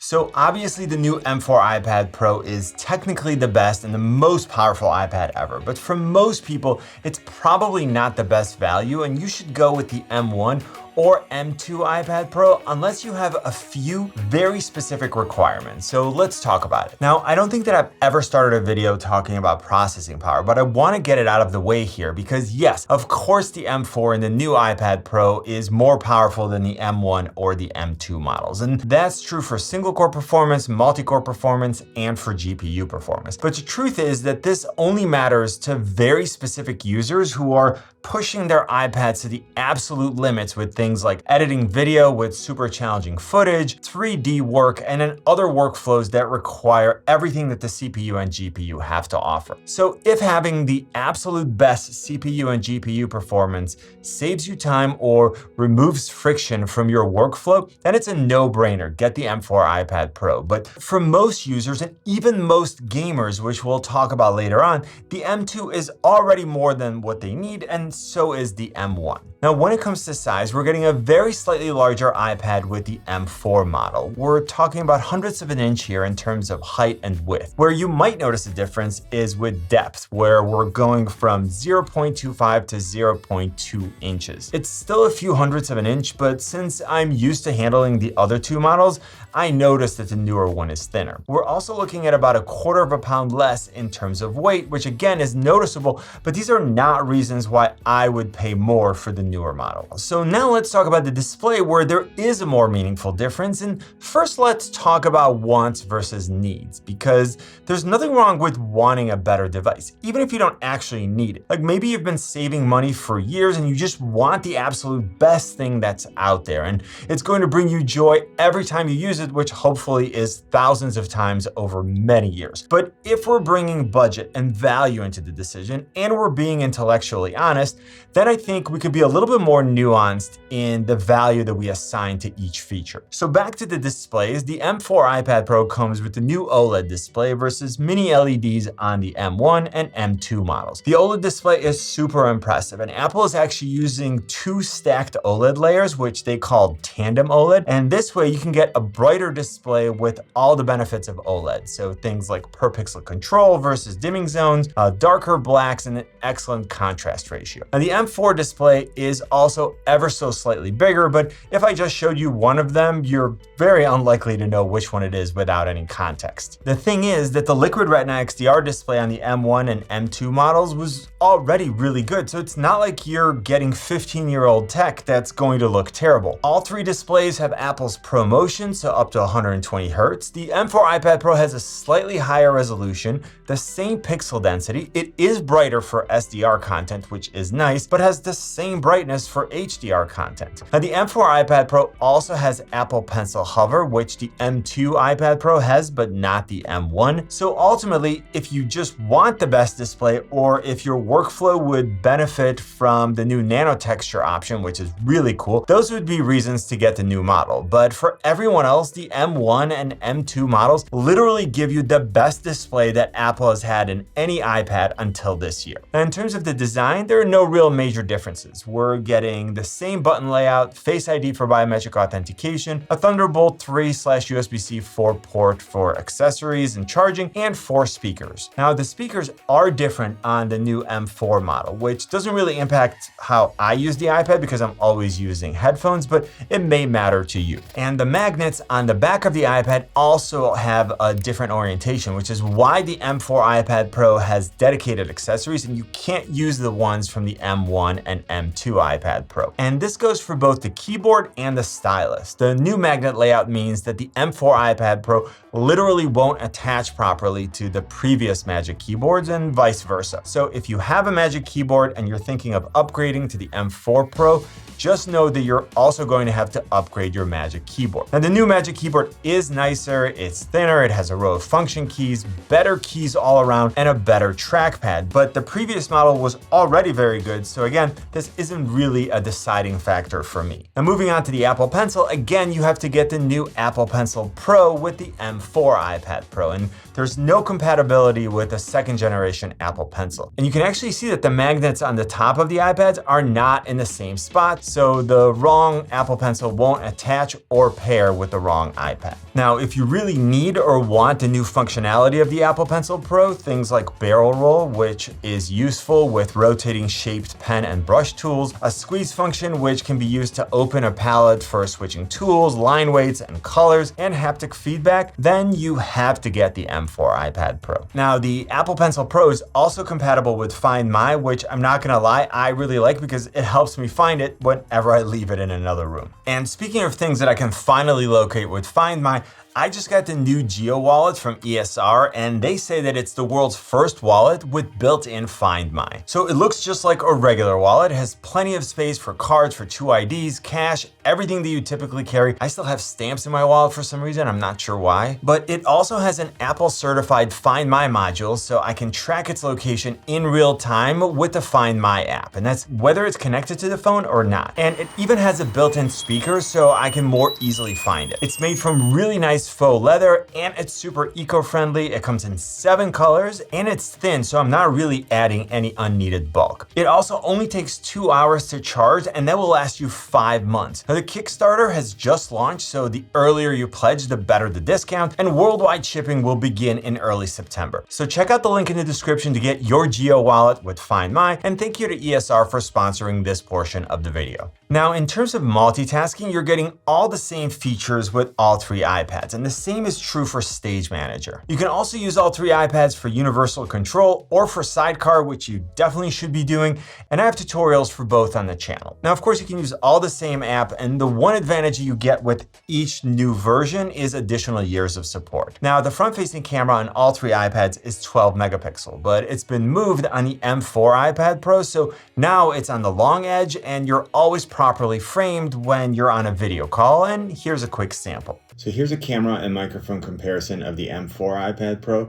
So obviously the new M4 iPad Pro is technically the best and the most powerful iPad ever, but for most people, it's probably not the best value, and you should go with the M1 or M2 iPad Pro unless you have a few very specific requirements. So let's talk about it. Now, I don't think that I've ever started a video talking about processing power, but I wanna get it out of the way here because yes, of course the M4 and the new iPad Pro is more powerful than the M1 or the M2 models. And that's true for single core performance, multi-core performance, and for GPU performance. But the truth is that this only matters to very specific users who are pushing their iPads to the absolute limits with things like editing video with super challenging footage, 3D work, and then other workflows that require everything that the CPU and GPU have to offer. So if having the absolute best CPU and GPU performance saves you time or removes friction from your workflow, then it's a no-brainer. Get the M4 iPad Pro. But for most users and even most gamers, which we'll talk about later on, the M2 is already more than what they need, and so is the M1. Now, when it comes to size, we're getting a very slightly larger iPad with the M4 model. We're talking about hundredths of an inch here in terms of height and width. Where you might notice a difference is with depth, where we're going from 0.25 to 0.2 inches. It's still a few hundredths of an inch, but since I'm used to handling the other two models, I noticed that the newer one is thinner. We're also looking at about 1/4 pound less in terms of weight, which again is noticeable, but these are not reasons why I would pay more for the newer model. So now let's talk about the display where there is a more meaningful difference. And first, let's talk about wants versus needs, because there's nothing wrong with wanting a better device, even if you don't actually need it. Like maybe you've been saving money for years and you just want the absolute best thing that's out there, and it's going to bring you joy every time you use it, which hopefully is thousands of times over many years. But if we're bringing budget and value into the decision and we're being intellectually honest, then I think we could be a little bit more nuanced in the value that we assign to each feature. So back to the displays, the M4 iPad Pro comes with the new OLED display versus mini LEDs on the M1 and M2 models. The OLED display is super impressive, and Apple is actually using 2 stacked OLED layers, which they call Tandem OLED, and this way you can get a brighter display with all the benefits of OLED. So things like per pixel control versus dimming zones, darker blacks, and an excellent contrast ratio. Now the M4 display is also ever so slightly bigger, but if I just showed you one of them, you're very unlikely to know which one it is without any context. The thing is that the Liquid Retina XDR display on the M1 and M2 models was already really good, so it's not like you're getting 15-year-old tech that's going to look terrible. All 3 displays have Apple's ProMotion, so up to 120 Hz. The M4 iPad Pro has a slightly higher resolution, the same pixel density. It is brighter for SDR content, which is nice, but has the same brightness for HDR content. Now the M4 iPad Pro also has Apple Pencil Hover, which the M2 iPad Pro has, but not the M1. So ultimately, if you just want the best display, or if your workflow would benefit from the new nano texture option, which is really cool, those would be reasons to get the new model. But for everyone else, the M1 and M2 models literally give you the best display that Apple has had in any iPad until this year. Now, in terms of the design, there are no real major differences. We're getting the same button layout, Face ID for biometric authentication, a Thunderbolt 3/USB-C 4 port for accessories and charging, and 4 speakers. Now, the speakers are different on the new M4 model, which doesn't really impact how I use the iPad because I'm always using headphones, but it may matter to you. And the magnets on the back of the iPad also have a different orientation, which is why the M4 iPad Pro has dedicated accessories, and you can't use the ones from the M1 and M2 iPad Pro. And this goes for both the keyboard and the stylus. The new magnet layout means that the M4 iPad Pro literally won't attach properly to the previous Magic keyboards and vice versa. So if you have a Magic keyboard and you're thinking of upgrading to the M4 Pro, just know that you're also going to have to upgrade your Magic Keyboard. Now, the new Magic Keyboard is nicer, it's thinner, it has a row of function keys, better keys all around, and a better trackpad. But the previous model was already very good, so again, this isn't wasn't really a deciding factor for me. Now moving on to the Apple Pencil, again, you have to get the new Apple Pencil Pro with the M4 iPad Pro, and there's no compatibility with a second generation Apple Pencil. And you can actually see that the magnets on the top of the iPads are not in the same spot, so the wrong Apple Pencil won't attach or pair with the wrong iPad. Now, if you really need or want the new functionality of the Apple Pencil Pro, things like barrel roll, which is useful with rotating shaped pen and brush tools, a squeeze function, which can be used to open a palette for switching tools, line weights, and colors, and haptic feedback, then you have to get the M4 iPad Pro. Now, the Apple Pencil Pro is also compatible with Find My, which I'm not gonna lie, I really like because it helps me find it whenever I leave it in another room. And speaking of things that I can finally locate with Find My, I just got the new Geo wallet from ESR, and they say that it's the world's first wallet with built-in Find My. So it looks just like a regular wallet. It has plenty of space for cards, for 2 IDs, cash, everything that you typically carry. I still have stamps in my wallet for some reason, I'm not sure why. But it also has an Apple certified Find My module, so I can track its location in real time with the Find My app. And that's whether it's connected to the phone or not. And it even has a built-in speaker, so I can more easily find it. It's made from really nice faux leather, and it's super eco-friendly. It comes in 7 colors, and it's thin, so I'm not really adding any unneeded bulk. It also only takes 2 hours to charge, and that will last you 5 months. Now, the Kickstarter has just launched, so the earlier you pledge, the better the discount, and worldwide shipping will begin in early September. So check out the link in the description to get your Geo wallet with Find My, and thank you to ESR for sponsoring this portion of the video. Now, in terms of multitasking, you're getting all the same features with all 3 iPads, and the same is true for Stage Manager. You can also use all 3 iPads for universal control or for sidecar, which you definitely should be doing, and I have tutorials for both on the channel. Now, of course, you can use all the same app, and the one advantage you get with each new version is additional years of support. Now, the front-facing camera on all 3 iPads is 12 megapixel, but it's been moved on the M4 iPad Pro, so now it's on the long edge, and you're always properly framed when you're on a video call, and here's a quick sample. So here's a camera and microphone comparison of the M4 iPad Pro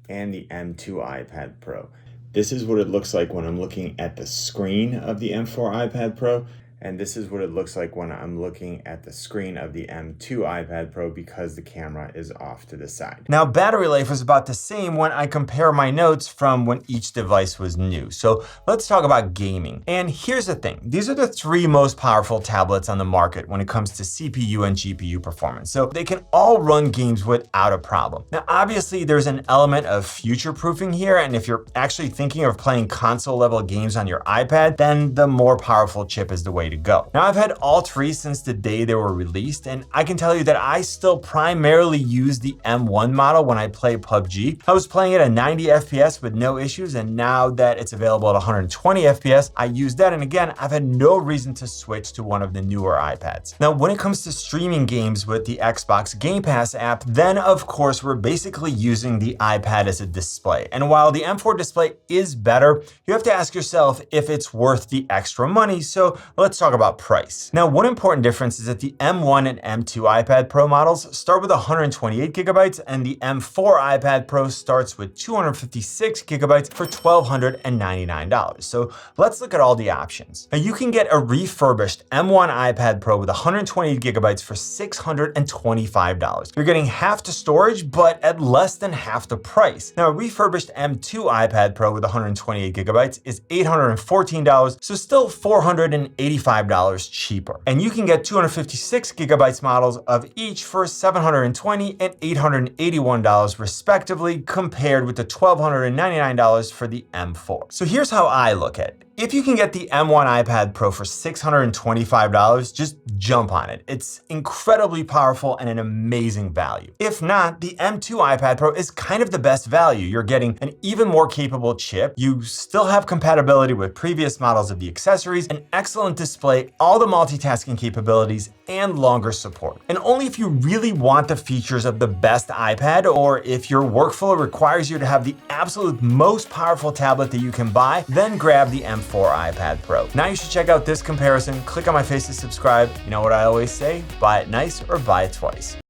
and the M2 iPad Pro. This is what it looks like when I'm looking at the screen of the M4 iPad Pro, and this is what it looks like when I'm looking at the screen of the M2 iPad Pro because the camera is off to the side. Now, battery life was about the same when I compare my notes from when each device was new. So let's talk about gaming. And here's the thing. These are the 3 most powerful tablets on the market when it comes to CPU and GPU performance. So they can all run games without a problem. Now, obviously, there's an element of future-proofing here. And if you're actually thinking of playing console-level games on your iPad, then the more powerful chip is the way to go. Now, I've had all 3 since the day they were released, and I can tell you that I still primarily use the M1 model when I play PUBG. I was playing it at 90 FPS with no issues, and now that it's available at 120 FPS, I use that, and again, I've had no reason to switch to one of the newer iPads. Now, when it comes to streaming games with the Xbox Game Pass app, then of course, we're basically using the iPad as a display. And while the M4 display is better, you have to ask yourself if it's worth the extra money, so let's talk about price. Now, one important difference is that the M1 and M2 iPad Pro models start with 128 gigabytes, and the M4 iPad Pro starts with 256 gigabytes for $1,299. So let's look at all the options. Now, you can get a refurbished M1 iPad Pro with 128 gigabytes for $625. You're getting half the storage, but at less than half the price. Now, a refurbished M2 iPad Pro with 128 gigabytes is $814, so still $485 cheaper. And you can get 256 gigabytes models of each for $720 and $881 respectively, compared with the $1,299 for the M4. So here's how I look at it. If you can get the M1 iPad Pro for $625, just jump on it. It's incredibly powerful and an amazing value. If not, the M2 iPad Pro is kind of the best value. You're getting an even more capable chip. You still have compatibility with previous models of the accessories, an excellent display, all the multitasking capabilities, and longer support. And only if you really want the features of the best iPad, or if your workflow requires you to have the absolute most powerful tablet that you can buy, then grab the M4 iPad Pro. Now you should check out this comparison. Click on my face to subscribe. You know what I always say, buy it nice or buy it twice.